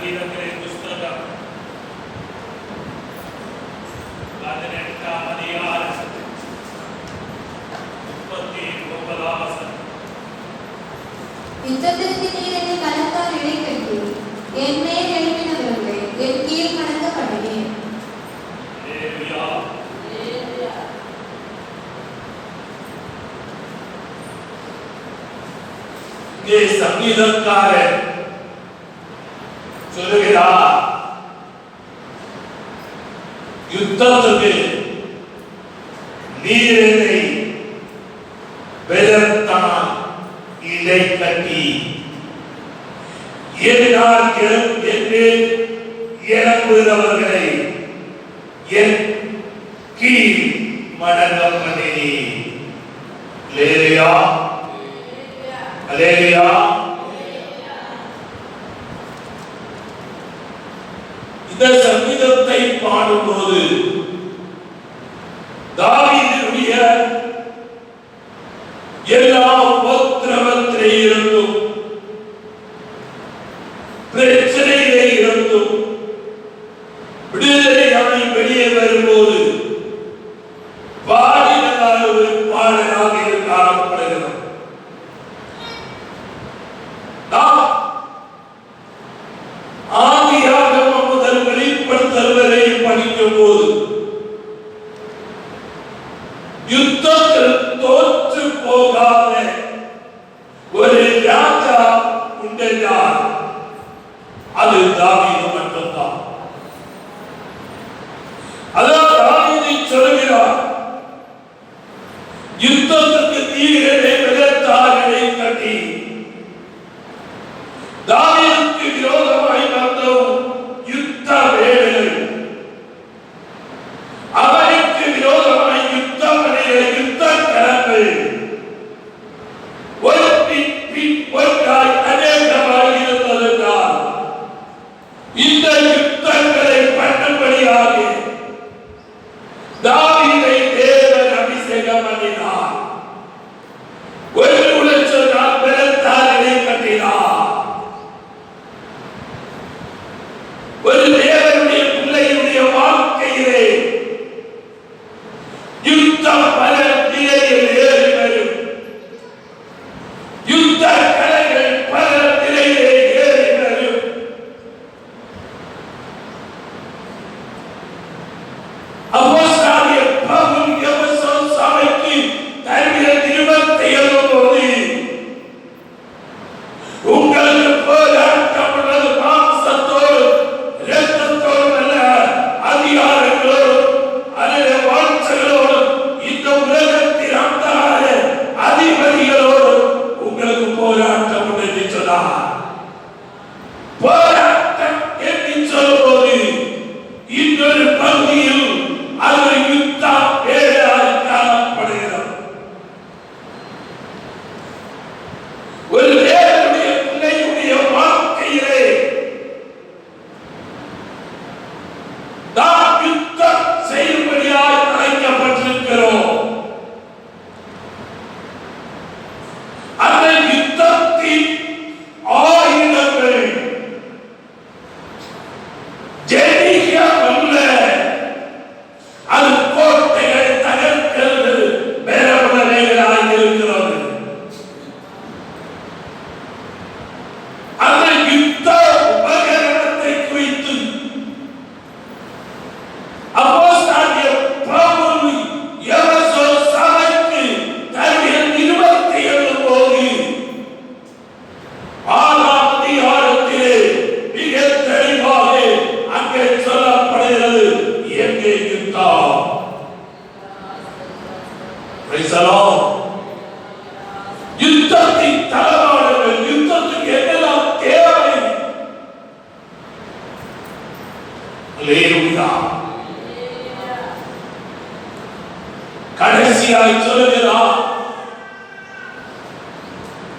സംഗീതത്തിലെ പുസ്തകം 18-ാം അധികാരം 39-ാം വചനം. யுத்தத்திற்கு நீர் என்னை கலத்தால் இடைக்கட்டி என் மேல் எழுப்பினவர்களே என் கீழ் கடக்கப்படுவேன். ये संगीतकार சொல்லுகிறார், யுத்தத்துக்கு நீர் என்னை பலத்தால் இடைக்கட்டி என்னால் இறங்குகிறவர்களை என் கீழ் மடங்க பண்ணினீர். அல்லேலூயா, அல்லேலூயா. இந்த சங்கீதத்தை பாடும்போது தாவீதுடைய எல்லா உபத்திரவத்திலே இருந்தும் பிரச்சனையிலே இருந்தும் விடுதலை அவனை வெளியே வரும்போது பாடினதால் ஒரு பாடலாக காணப்படுகிறது. ஆதியாகமம் முதல் வெளிப்படுத்தல் வரை படிக்கும் போது யுத்தத்தில் தோற்று போகாத ஒரு ராஜா உண்டென்றார், அது தாவீது மட்டும்தான். அதான் தாவீது சொல்கிறார், யுத்தத்துக்கு தீவிரத்தை விதத்தார்களை கட்டி தாவீதுக்கு விரோதமாய் வந்த யுத்த வேலைகள், அவருக்கு விரோதமாய் யுத்த வேலைகள், யுத்த களங்கள் ஒன்றாய் அநேகமாய் இருந்ததென்றால் இந்த யுத்தங்களை பண்ணும்படியாக தாவீதை தேவன் அபிஷேகம் பண்ணினார். 1,00,000 பலத்தார்களை கட்டினார். ஒரு தேவனுடைய பிள்ளையுடைய வாழ்க்கையிலே யுத்தம் பல நிலையில் ஏறி வரும். யுத்த கலைகள் பல நிலையிலே ஏறி வரும். அப்போஸ்தலனாகிய பவுல் எபேசு சபைக்கு தன்னுடைய நிருபத்தை எழுதும்போது, உங்களுக்கு போராட்டம் உள்ளது மாம்சத்தோடு இரத்தத்தோடு அல்ல, அதிகாரங்களோடு அல்லது வாஞ்சைகளோடு, இந்த உலகத்தில் அந்தாத அதிபதிகளோடு உங்களுக்கு போராட்டம் உண்டு என்று சொன்னார். போராட்டம் என்று சொல்லும்போது இன்னொரு பகுதியில் அது யுத்த வேலையாய் காணப்படுகிறது. ஒரு தேவனுடைய பிள்ளையுடைய வாழ்க்கையிலே நாம் யுத்தம் செய்யும்படியாய் அழைக்கப்பட்டிருக்கிறோம். அந்த யுத்தத்தின் ஆயுதங்கள் ஜெயிக்கவல்ல, அது கோட்டைகள் தகர்க்கிறது வேறவர்களாய் இருக்கிறது. அந்த யுத்த உபகரணத்தை குறித்து அப்போஸ்தலனாகிய பவுல் எபேசு சபைக்கு தன்னுடைய நிருபத்தை எழுதும்போது 6-ஆம் அதிகாரத்திலே மிக தெளிவாக அங்கே சொல்லப்படுகிறது, எங்கே யுத்தம். Praise the Lord. யுத்தத்தின் தளவாடங்கள், யுத்தத்துக்கு என்னெல்லாம் தேவை. அல்லேலூயா. கடைசியாய் சொல்லுகிறார்,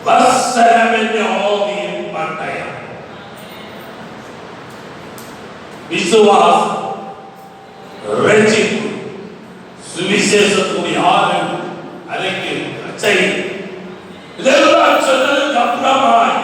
வசனம் என்ற ஆவியின் பட்டயம். விசுவாசம், ரட்சிப்பு, சுவிசேஷத்துடைய ஆழம், அதற்கு ரட்சை, இதெல்லாம் சொன்னதுக்கு அப்புறமாய்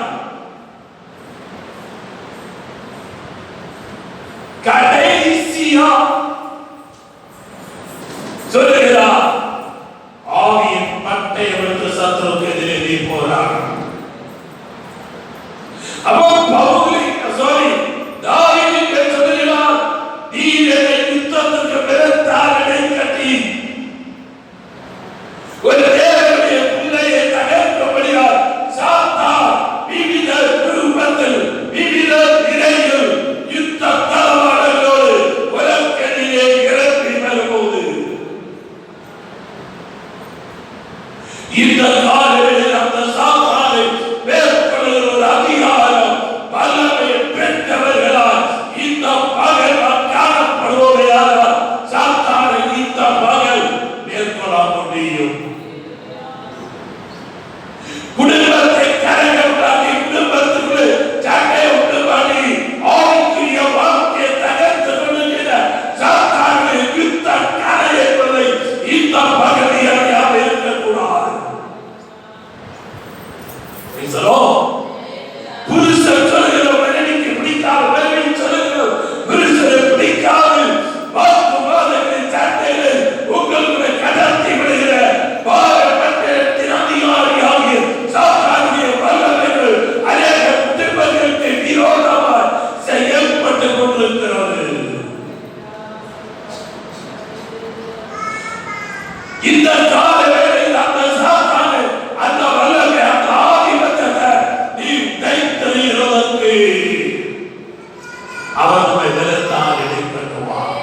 அவர் நம்மை பலத்தால் இடைக்கட்டுவார்.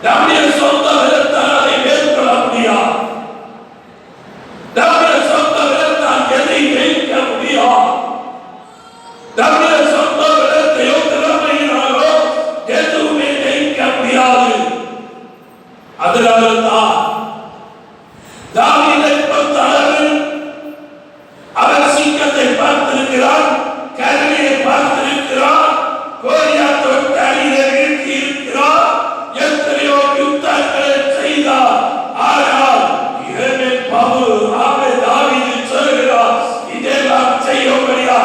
நம்முடைய சொந்த பலத்தால் அதை மேற்கொள்ள முடியாது. நம்முடைய சொந்த பலத்தால் எதை ஜெயிக்க முடியாது. நம்முடைய சொந்த பலத்தையோ திறமையினாலோ எதுவுமே ஜெயிக்க முடியாது. அதனால்தான் தாவீதை பொறுத்தளவில் அவர் சிங்கத்தை பார்த்திருக்கிறார், கரடியை பார்த்திருக்கிறார், கோலியாத்தோட அணியை வீழ்த்தி இருக்கிறார், எத்தனையோ யுத்தங்களை செய்தார். ஆனால் தாவீது சொல்கிறார், இதெல்லாம் செய்யும்படியா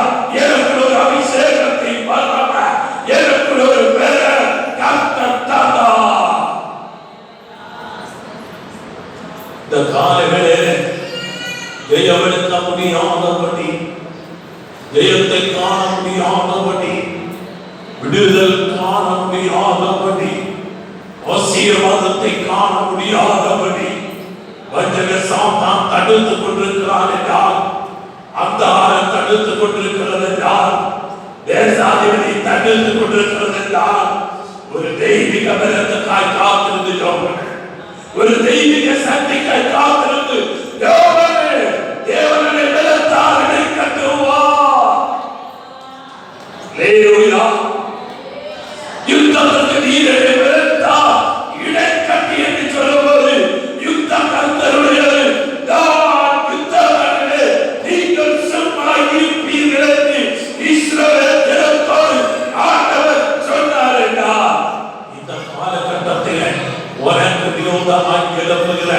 எனக்கு ஒரு அபிஷேகத்தை பண்ண, எனக்கு ஒரு பெற கர்த்தர் தந்தார். இந்த காலங்களில் ஜெயமெடுக்க முடியாதபடி, ஜெயத்தை காண முடியாதபடி, விடுதல் காண முடியாதபடி, ஆசீர்வாதத்தை காண முடியாதபடி வஞ்சக சாத்தான் தடுத்துக் கொண்டிருக்கிறான் என்றால், அந்த தடுத்துக் கொண்டிருக்கிறது என்றால், தேசாதிபதி தடுத்துக் கொண்டிருக்கிறது என்றால், ஒரு தெய்வீக பலத்துக்காய் காத்திருந்து ஜெபங்கள், ஒரு தெய்வீக சக்திக்காய் காத்திருந்து ஜெபங்கள், தேவனுடைய பலத்தால் இடைக்கட்டுவார். அல்லேலூயா. யுத்தத்திற்கு வீரரை பலத்தால் இடைக்கட்டி என்று சொல்லும்போது யுத்தம் கர்த்தருடையது. நான் யுத்தத்திலே நீங்கள் சும்மா இருப்பீர்கள் என்று இஸ்ரவேல் ஜனத்தோடு ஆண்டவர் சொன்னார் என்றார். இந்த காலகட்டத்தில் உனக்கு விரோதமாய் எழுப்புகிற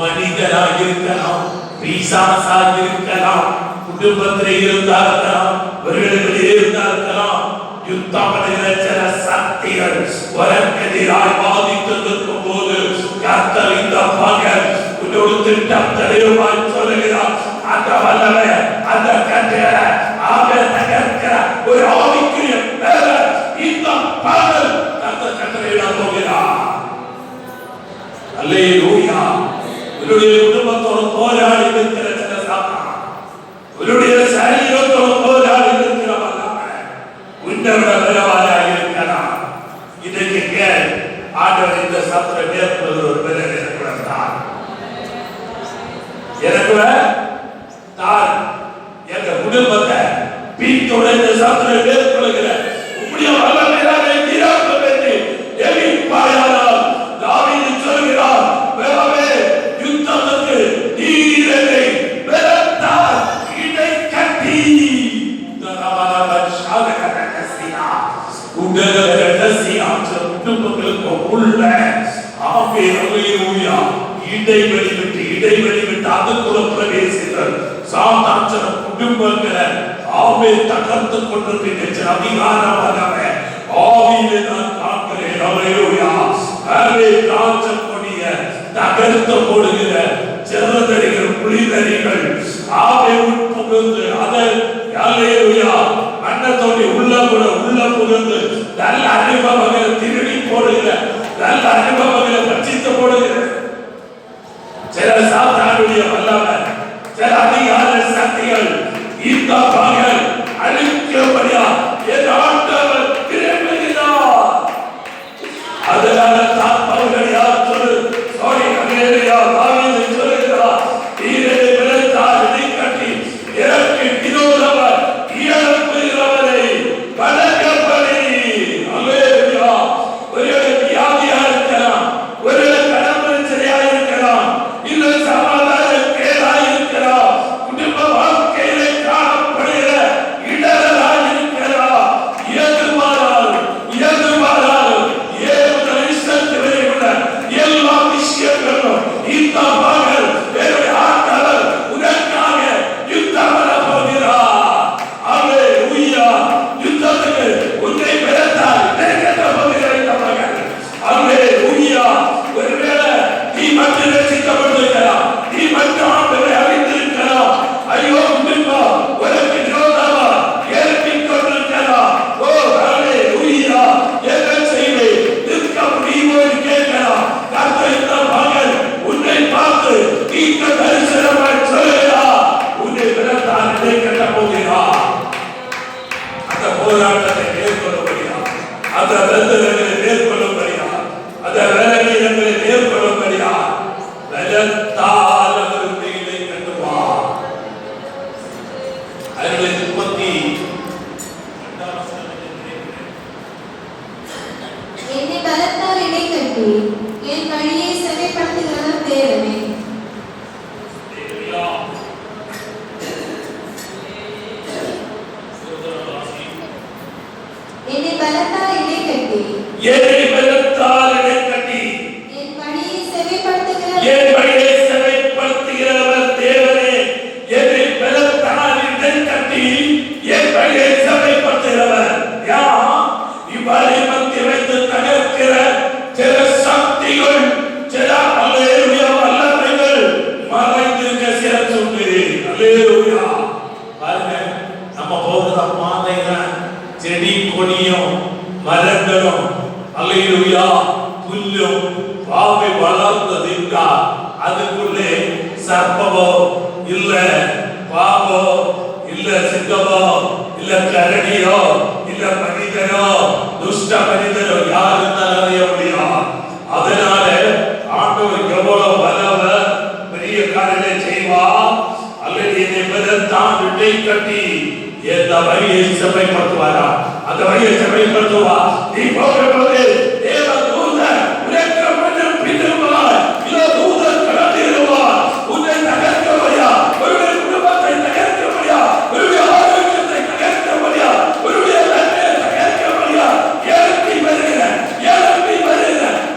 மனிதனாக இருக்கலாம், பிசாசாக இருக்கலாம், குடும்பத்திலே இருந்தாருக்கலாம், ஒருவர்களிலே இருந்தாருக்கலாம், யுத்தம் சில சக்திகள் உனக்கு எதிராய் வாதித்திருக்கும் போது கர்த்தர் இந்த பகல் உன்னோடு திட்டம் தெளிவாய் சொல்லுகிறார். அந்த வல்லமை, அந்த கட்டளை தகர்க்கிற ஒரு ஆவிக்குரிய வேலை இந்த பகல் கர்த்தர் கட்டளையிட போகிறார். அல்லேலூயா. உன்னுடைய குடும்பத்தோடு போராடி இருக்கிற சில சாத்தான், உன்னுடைய சரீரத்தோடு போராடி இருக்கிற வல்லமை உன்னோட பலவாயாக இருக்கலாம். இதற்கு கேள், ஆண்டவர் இந்த சத்திர மேற்கொள்வது ஒரு பெரிய எனக்கு தான், எனக்கு தான் எங்க குடும்பத்தை பீத்தோட இந்த சத்திர மேற்கொள்கிற உம்முடைய வல்லமையாலே தீராக்க வேண்டி எவிப்பாயானால் தாவீது சொல்கிறார், வேவே யுத்தத்துக்கு நீரனை பலத்தால் இடைக்கட்டி குடும்பங்களுக்கு உள்ள இடைவெளி விட்டு அதுக்குள்ள பிரவேசித்தல் சாத்தான் குடும்பங்களை ஆவே தகர்த்து கொண்டிருக்கின்ற அதிகாரமாக ஆவியிலே நான் காக்கிறேன். அல்லேலூயா. ஆவே காஞ்சக்கூடிய தகர்த்து போடுகிற செருதடிகள் புலிதடிகள் ஆவே உட்புகுந்து அதை அல்லேலூயா மன்னத்தோடி உள்ள புகுந்து நல்ல அனுபவங்களை திருடி போடுகிற, நல்ல அனுபவங்களை பட்சித்து போடுகிற சில சாத்தானுடைய வல்லமை, சில அதிகார சக்திகள் இந்த பகல் அழிக்கபடியா என் ஆண்டவர் விரும்புகிறார். அதனால தான் பவுல் யார் சொல்லு, சாரி அல்லேலூயா, தாவீது அல்லேலூயா. பாருங்க, நம்ம போகிற பாதையில செடி கொடியும் மரங்களும் அல்லேலூயா புல்லும் பாவை வளர்ந்ததுக்கா அதுக்குள்ளே சர்ப்பமோ இல்ல பாம்போ இல்ல சிங்கமோ இல்ல கரடியோ இல்ல மனிதனோ துஷ்ட மனிதனோ யாரும் அறிய முடியும். அதனால ஆண்டவர் எவ்வளவு வல்லவர், பெரிய காரியங்களை செய்வார். அல்லது என்னை பலத்தான் விட்டை கட்டி எந்த வழியை செம்மைப்படுத்துவாரா, அந்த வழியை செம்மைப்படுத்துவார். நீ போகும்போது தேவ தூதன் உனக்கு முன்னும் பின்னுமாய் இதோ தூதன் கடந்து வருவார். உன்னை தகர்க்க முடியா, உன்னுடைய குடும்பத்தை தகர்க்க முடியா, உன்னுடைய ஆரோக்கியத்தை தகர்க்க முடியா, உன்னுடைய நன்மையை தகர்க்க முடியா. எழுப்பி வருகிற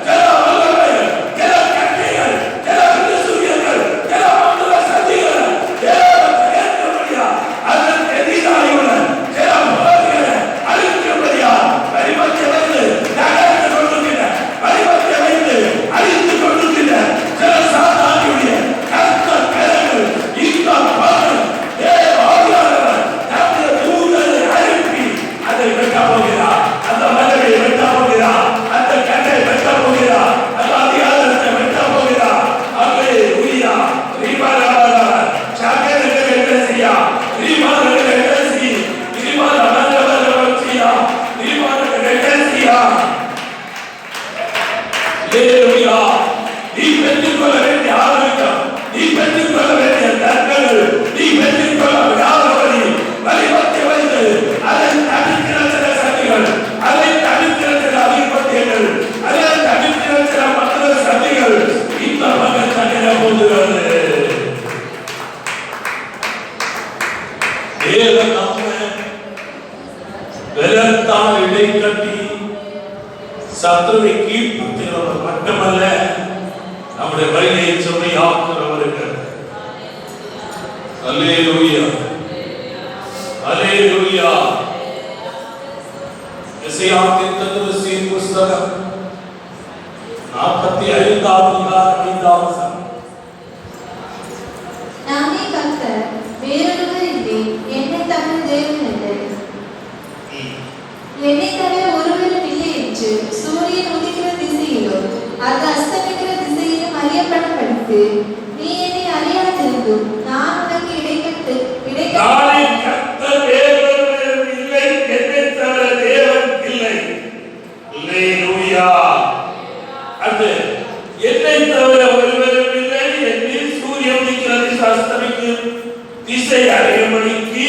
ஜல வல்லமைகள், ஜல கட்டைகள், ஜல விசுரியர்கள், ஜல மண்டல சதிகள் தகர்க்க முடியா. அதன் எதிராயுள்ள ஜல மோதிகளை அழிக்க முடியா. பரிமத்தை வைத்து தகர்த்து கொண்டிருக்கிற, பரிமத்தை வைத்து அழித்து கொண்டிருக்கிற ஜல சாத்தானியுடைய கர்த்தர் கரங்கள் இந்த பாடல் தேவ ஆவியானவர் தம்முடைய தூதரை அனுப்பி அதை வெட்ட போகிறார். அந்த மலையை வெட்ட போகிறார், அந்த கட்டை வெட்ட போகிறார், அந்த அதிகாரத்தை வெட்ட போகிறார். அல்லேலூயா. ரீமானாவா சாகேரே வெட்டசியா, ரீமானாவா வெட்டசி, ரீமானாவா வெட்டசியா, ரீமானாவா வெட்டசியா. அல்லேலூயா. நீ பெற்றுக்கொள்ள வேண்டிய ஆரோக்கியம், நீ பெற்றுக்கொள்ள வேண்டிய நன்மைகள், நீ பெற்றுக்கொள்ள விடாதபடி வழிபட்டு வைத்து அதை தடுக்கிற சில சக்திகள், அதை தடுக்கிற சில அதிபத்தியங்கள், அதை தடுக்கிற சில மற்ற சக்திகள் இந்த மகன் தகிர போதுகிறது. தேவன் நம்மை பலத்தால் இடை கட்டி சத்துருவை கீழ்ப்படுத்துகிறவர் மட்டுமல்ல, நம்முடைய வழியை செம்மையாக்குகிறவர்கள். அல்லேலூயா, அல்லேலூயா. எசேயாவின் தீர்க்கதரிசியின் புஸ்தகம் 45:5 நானே கர்த்தர், வேறொருவர் இல்லை, என்னை தவிர தேவன் இல்லை. என்னை தவிர ஒருவரும் இல்லை என்று சூரியன் உதிக்கிற திசையிலும் அது அஸ்தமிக்கிற திசையிலும் அறியப்படப்படுத்து. நீ என்னை அறியாதிருந்தும் நான் உனக்கு இடைக்கட்டு நானே கர்த்தர், வேறொருவர் இல்லை, என்னை தவிர தேவன் இல்லை. அல்லேலூயா. அது என்னை தவிர ஒருவரும் இல்லை, என்னில் சூரியன் உதிக்கிற திசை அஸ்தமிக்கும் திசை அறியும்படிக்கு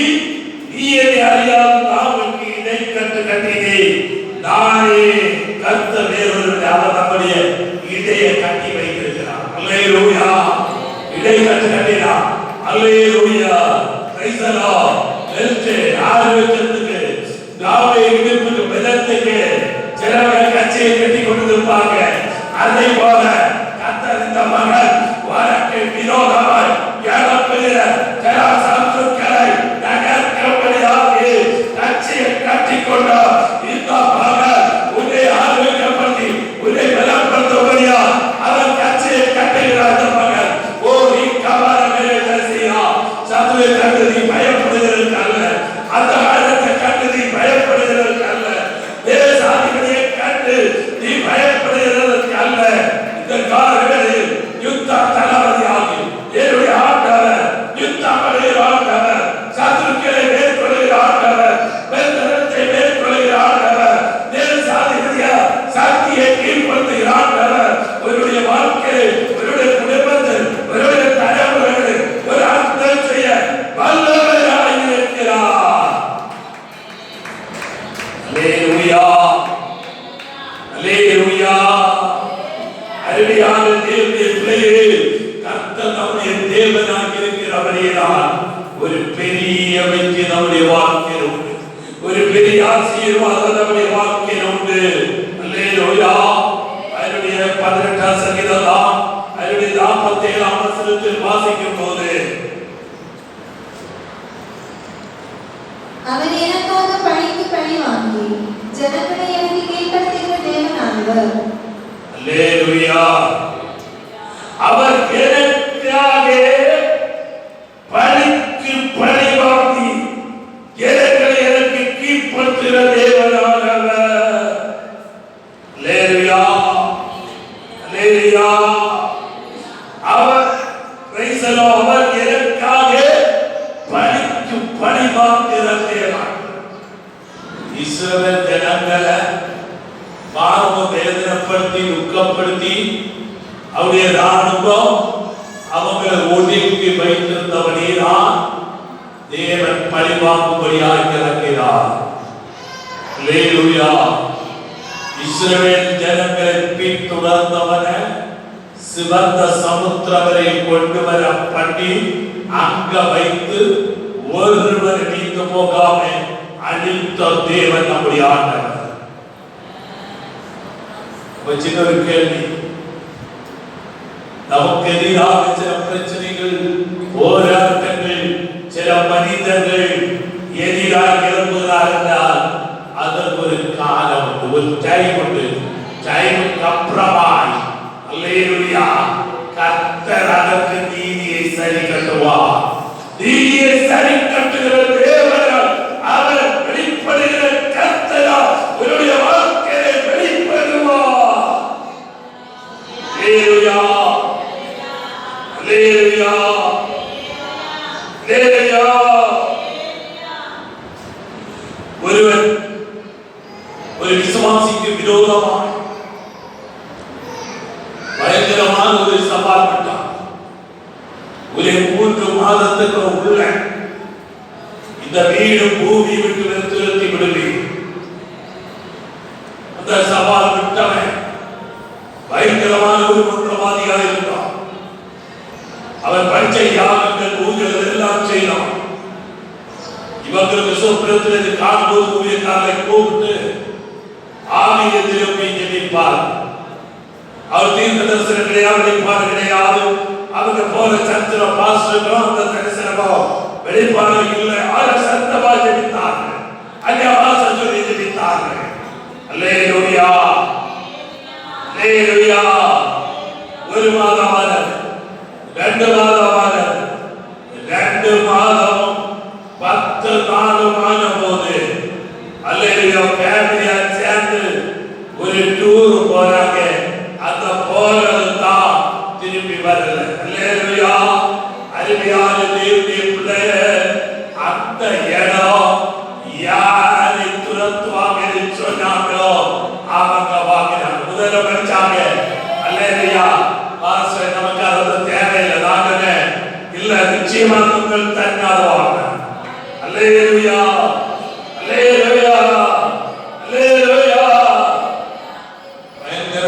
நீ என்னை அறியாது நான் உனக்கு இடைக்கட்டு கட்டினேன். நானே கர்த்தர், வேறொருவர் அவர் நம்முடைய இடையை கட்டி வைத்திருக்கிறார். அல்லேலூயா. இடைக்கட்டு கட்டினார். அல்லேலூயா. Praise the Lord. வெல்கே ஆரோக்கியத்துக்கு நாவே இடுப்புக்கு பலத்துக்கு சிலவங்க கச்சையை கட்டி கொண்டிருப்பாங்க. அதை போல கர்த்தர் இந்த மகன் உனக்கு விரோதமாய் எழுப்புகிற சில சத்துருக்களை தகர்க்கும்படியாக கச்சையை கட்டிக்கொண்டார். இந்த மகன் உன்னை ஆரோக்கியப்படுத்தி உன்னை பலப்படுத்தும்படியா அவர் கச்சையை கட்டுகிறார். இந்த மகன் ஓ நீ கவர மேலேசியா சத்துருவை கண்டு நீ பயப்படுகிறதற்கு அல்ல, அந்த ஆழத்தை கண்டு நீ பயப்படுகிறதற்கு அல்ல, தேசாதிபதியை கண்டு நீ பயப்படுகிறதற்கு அல்ல. இந்த காலங்களில் யுத்த தளபதியாகி என்னுடைய ஆண்டவர், யுத்தம் பண்ணுகிற ஆண்டவர், சத்துருக்களை மேற்கொள்கிற ஆண்டவர், பெருந்தனத்தை மேற்கொள்கிற ஆண்டவர், தேசாதிபதியா சக்தியை கீழ்ப்படுத்துகிற ஆண்டவர் உன்னுடைய வாழ்க்கையில், உன்னுடைய குடும்பத்தில், உன்னுடைய தலைமுறைகளில் ஒரு அற்புதம் செய்ய வல்லவராய் இருக்கிறார். அல்லேலூயா, அல்லேலூயா. அருமையான தேவனுடைய பிள்ளைகளே, கர்த்தர் நம்முடைய தேவனாக இருக்கிறவரையினால் ஒரு பெரிய வெற்றி நம்முடைய வாழ்க்கையில் உண்டு, ஒரு பெரிய ஆசீர்வாதம் நம்முடைய வாழ்க்கையில் உண்டு. அல்லேலூயா. அவருடைய 18ஆம் சங்கீதம் அவருடைய 47ஆம் வசனத்தில் வாசிக்கும் போது அவர் எனக்காக பழிக்கு பழி வாங்கி ஜனங்களை எனக்கு கீழ்ப்படுத்துகிற தேவனானவர். அல்லேலூயா. அவர் எனக்காக பழிக்கு பிரைசலோ அவர் எனக்காக பழிக்கு பழி வாங்குகிற தேவன். இஸ்ரவேல் ஜனங்களை பாவ வேதனைப்படுத்தி துக்கப்படுத்தி அவருடைய ராணுவம் அவங்களை ஒடுக்கி வைத்திருந்தவனே தான் தேவன் பழி வாங்கும்படியாக இறக்கிறார். அல்லேலூயா. இஸ்ரவேல் ஜனங்களை பின்தொடர்ந்தவன சிவந்த சமுத்திரவரை கொண்டு வர பண்ணி அங்க வைத்து ஒருவர் நீங்க போகாம அழித்த தேவன் நம்முடைய ஆண்டவர். சின்ன ஒரு கேள்வி, நமக்கு எதிராக சில பிரச்சனைகள் போராட்டங்கள் சில மனிதர்கள் எதிராக எழுப்புகிறார் என்றால் அதற்கு ஒரு காலம் உண்டு, ஒரு டைம் உண்டு. டைமுக்கு அப்புறமாய் அல்லேலூயா கர்த்தர் அதற்கு நீதியை சரி கட்டுவார். நீதியை சரி கட்டுகிற தேவனால் அவர் வெளிப்படுகிற கர்த்தரால் உன்னுடைய வாழ்க்கையை வெளிப்படுவார். அல்லேலூயா அல்லேலூயா அல்லேலூயா. ஒருவன் ஒரு விசுவாசிக்கு விரோதமாக பயங்கரமான ஒரு சவால் விட்டான். ஒரு 3 மாதத்துக்கு உள்ள இந்த வீடு பூமி விட்டு நிறுத்தி விடுவேன். அந்த சவால் விட்டவன் பயங்கரமான ஒரு மந்திரவாதியாக இருந்தான். அவன் பஞ்சை யாகங்கள் பூஜைகள் எல்லாம் செய்தான். இவங்களுக்கு சொப்பனத்திலிருந்து காண்போது ஊழியக்காரரை கூப்பிட்டு ஆலயத்திலும் போய் ஜெபிப்பார். அவர் தீர்க்க தரிசனம் கிடையாது, வெளிப்பாடு கிடையாது. அவங்க போற சர்ச்சில் பாஸ்டர்களும் அந்த தரிசனமோ வெளிப்பாடு இல்லை. அதை சத்தமா ஜெபித்தார்கள், அங்கே வாசல் சொல்லி ஜெபித்தார்கள். அல்லேலூயா அல்லேலூயா. 1 மாதம் ஆனது, 2 மாதம் ஆனது, 2 மாதம் 10 நாளும் ஆன போது அல்லேலூயா ஃபேமிலியா சேர்ந்து ஒரு டூர் போறாங்க. அந்த போறது தான் திரும்பி வரல. அல்லேலூயா. அருமையான தேவனுடைய பிள்ளையே, அந்த இடம் யாரை துரத்துவாங்க சொன்னாங்களோ அவங்க வாங்கினாங்க, முதல்ல படிச்சாங்க. அல்லேலூயா. பாஸ்டர் நமக்கு அது தேவையில்லை, நாங்களே இல்ல, நிச்சயமா உங்கள் தன்னாடுவாங்க. அல்லேலூயா அல்லேலூயா அல்லேலூயா. பயங்கர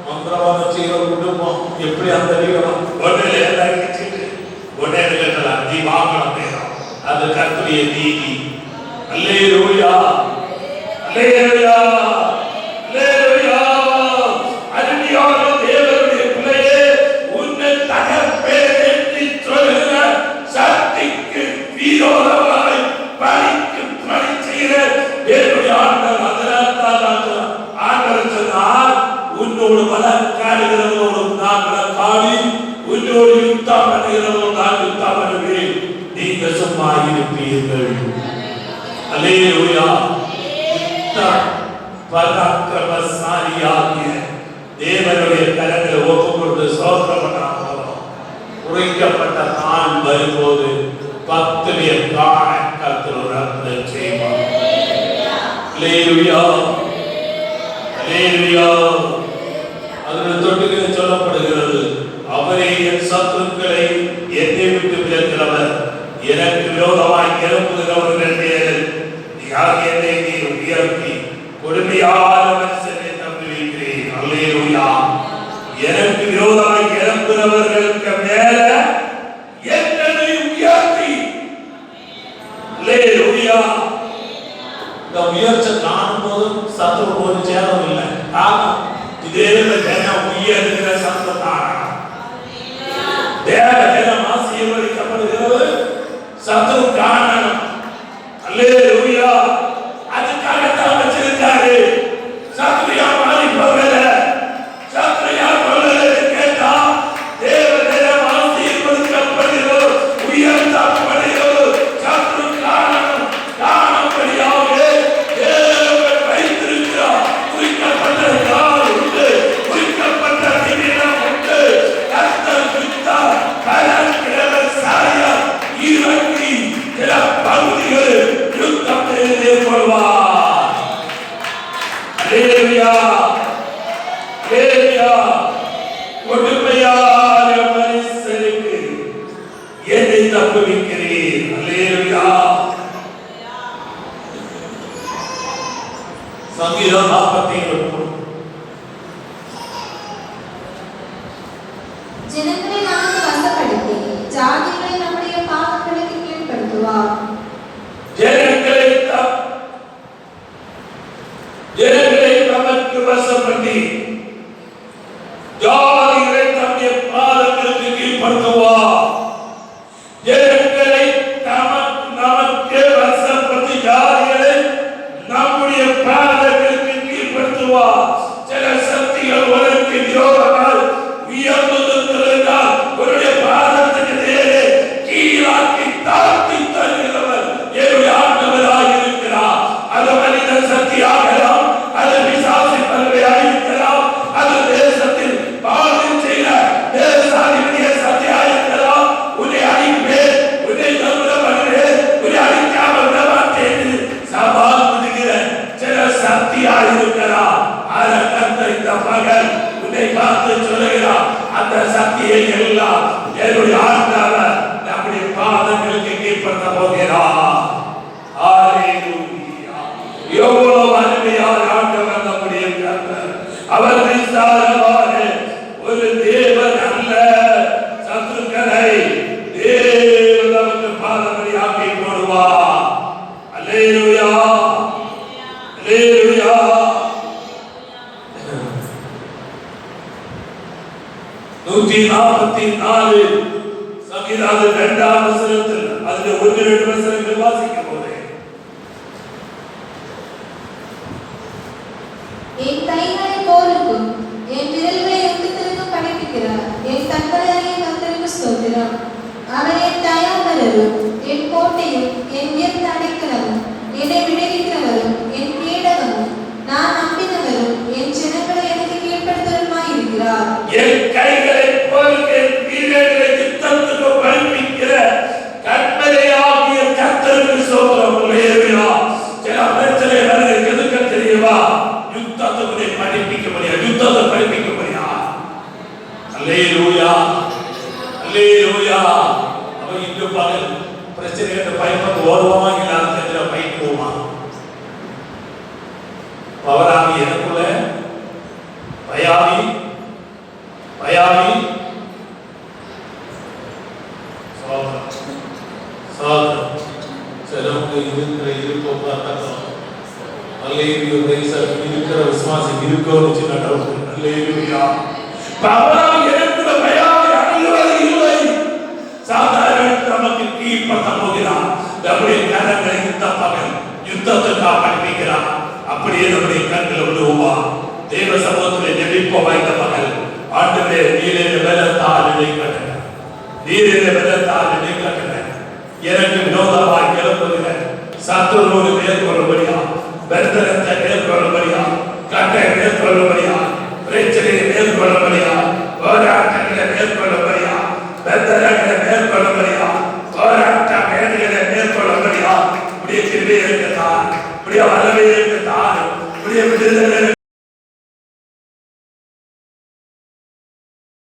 மந்திரவாதம் செய்கிற குடும்பம் எப்படி அந்த வீரம் உடனே எல்லாம் கிச்சிட்டு உடனே கட்டலாம், நீ வாங்கலாம் நேரம். அது கர்த்தருடைய நீதி. அல்லேலூயா அல்லேலூயா அல்லேலூயா. அருமையான தேவனுடைய பிள்ளையே, உன்னை தகப்பே என்று சொல்லுகிற சக்திக்கு விரோதமாய் பழிக்கு பழி செய்கிற தேவனுடைய ஆண்டவர். அதனால்தான் ஆண்டவர் சொன்னார், உன்னோடு வழக்காடுகிறவரோடும் நான் வழக்காடி உன்னோடு யுத்தம் பண்ணுகிறவரோடு நான் யுத்தம் பண்ணுவேன், நீங்க சும்மா இருப்பீர்கள். அல்லேலூயா. பராக்கிரமசாலியாகிய தேவனுடைய கரங்களை ஒப்புக்கொண்டு சோத்திரம் பண்ணாலும் குறைக்கப்பட்ட நாள் வரும்போது 10 பேர் காண கர்த்தர் அற்புதம் செய்வார். அல்லேலூயா அல்லேலூயா. அதில் தொட்டுக்கு சொல்லப்படுகிறது, அவரே என் சத்துருக்களை என்னை விட்டு விலக்கிறவர், எனக்கு விரோதமாய் எழுப்புகிறவர்கள் மேல் என்னை நீர் உயர்த்தி கொடுமையான மனுஷனை நம்பி வைக்கிறேன். அல்லேலூயா. எனக்கு விரோதமாய் எழுப்புகிறவர்களுக்கு மேல என்னை உயர்த்தி. அல்லேலூயா. இந்த முயற்சி காணும் போதும் சத்துரு போது சேதம் இல்லை. காரணம் இதே ஜனம் உயர்கிற சத்தத்தான தேவ ஜனம் ஆசீர்வதிக்கப்படுகிறது. சத்துரு காரணம். அல்லேலூயா. அதுக்காகத்தான் வச்சிருக்காரு. சத்துரியா மாறி போகல, சத்துரியா கொள்ளல கேட்டா தேவ ஜனம் ஆசீர்வதிக்கப்படுகிறது, உயர்த்தப்படுகிறது. சத்துரு காரணம் காணப்படியாக தேவன் வைத்திருக்கிறார். குறிக்கப்பட்ட நாள் உண்டு, குறிக்கப்பட்ட தப்புவிக்கிறீர். அல்லேலூயா. சங்கீதம் 47. ஜனங்களை நமக்கு வசப்படுத்தி ஜாதிகளை நம்முடைய பாவங்களுக்கு கீழ்ப்படுத்துவார். ஜனங்களை நமக்கு வசப்படுத்தி ஜாதிகளை நம்முடைய பாவங்களுக்கு கீழ்ப்படுத்துவார். ஜனங்களை நமக்கு வசப்படுத்தி ஜாதிகளை நம்முடைய பாவங்களுக்கு கீழ்ப்படுத்துவார். சில சக்திகள் உனக்கு விரோதமாய் உயர்ந்து நிற்கிறார்கள். உன்னுடைய பாதத்துக்கு நேரே கீழாக்கி தாழ்த்தி தருகிறவர் என்னுடைய ஆண்டவராய் இருக்கிறார். அது மனித சக்தியாகலாம், அது பிசாசு பல்வையாக இருக்கலாம், அது தேசத்தில் பாவம் செய்த தேசாதிபதிய சக்தியாக இருக்கலாம். உன்னை அழிப்பேன், உன்னை நம்புகிறேன், உன்னை அழிக்காமல் விடமாட்டேன் சவால் விடுகிற சில சக்தியாக இருக்கலாம். அதை கண்ட இந்த மகன் உன்னை பார்த்து சொல்லுகிறார், அந்த சக்தியை எல்லாம் என்னுடைய ஆண்டவர் நம்முடைய பாதங்களுக்கு கீழ்ப்படுத்த போகிறார். ஹalleluya. எவ்வளவு அருமையான ஆண்டவர் நம்முடைய கர்த்தர். அவர் விசாரமான ஒரு தேவன் அல்ல. சத்துருக்களை தேவன் நமக்கு பாதபடி ஆக்கி போடுவார். அல்லேலூயா, அல்லேலூயா. 144 சங்கீதம் 2ஆம் வசனத்தில் அதில் 1-2 வசனங்கள் வாசிக்க போறேன். என் கைகளை போருக்கும் என் விரல்களை யுத்தத்திற்கும் படிப்பிக்கிறார். என் கண்களை கர்த்தருக்கு ஸ்தோத்திரம். அவர் என் தயாபரரும் என் கோட்டையும் என் உயர்ந்த அடைக்கலமும் என்னை விடுவிக்கிறவரும் என் கேடகமும் நான் நம்பினவரும் என் ஜனங்களை எனக்கு கீழ்ப்படுத்துவருமாய் இருக்கிறார். என் கைகளை போருக்கு என் வீரர்களை யுத்தத்துக்கு படிப்பிக்கிற கண்மலையாகிய கர்த்தருக்கு ஸ்தோத்திரம். அல்லேலூயா. சில பிரச்சனை வருகிறது, எதுக்கு தெரியுமா? யுத்தத்துக்கு படிப்பிக்க முடியாது, யுத்தத்தை படிப்பிக்க முடியாது. அல்லேலூயா, அல்லேலூயா. அவன் இன்று பகல் பிரச்சனைகளை பயப்பட்டு ஓடுவாமா இல்லாத தெரிஞ்ச பயப்படுவோமா? பவராமி எனக்குள்ள பயாமி பயாமி சிலவங்க இருக்கிற இருப்போ பார்த்தா இருக்கிற விசுவாசம் இருக்கோன்னு நடவுது. அல்லேலூயா. பவராமி எனக்குள்ள பயாமி அணுகுவது இல்லை. சாதாரண நமக்கு கீழ்ப்படுத்த போகிறான். நம்முடைய கரங்களை யுத்தத்துக்காக படிப்பிக்கிறான். அப்படியே நம்முடைய கண்களை விடுவோமா? தேவ சமூகத்திலே ஜெபிப்போம். இந்த மகள் ஆண்டவரே, நீரே பலத்தால் என்னை கட்டுங்க, நீரே பலத்தால் என்னை கட்டுங்க. எனக்கு விரோதமாய் கிளம்புகிற சத்துருவோடு மேற்கொள்ளும்படியா, பெர்தனத்தை மேற்கொள்ளும்படியா, கட்டை மேற்கொள்ளும்படியா, பிரச்சனையை மேற்கொள்ளும்படியா, போராட்டங்களை மேற்கொள்ளும்படியா, பெர்தனங்களை மேற்கொள்ளும்படியா, போராட்ட மேடைகளை மேற்கொள்ளும்படியா, இப்படியே திரும்பி இருக்குதான், இப்படியே வரவே இருக்குதான், இப்படியே விடுதலை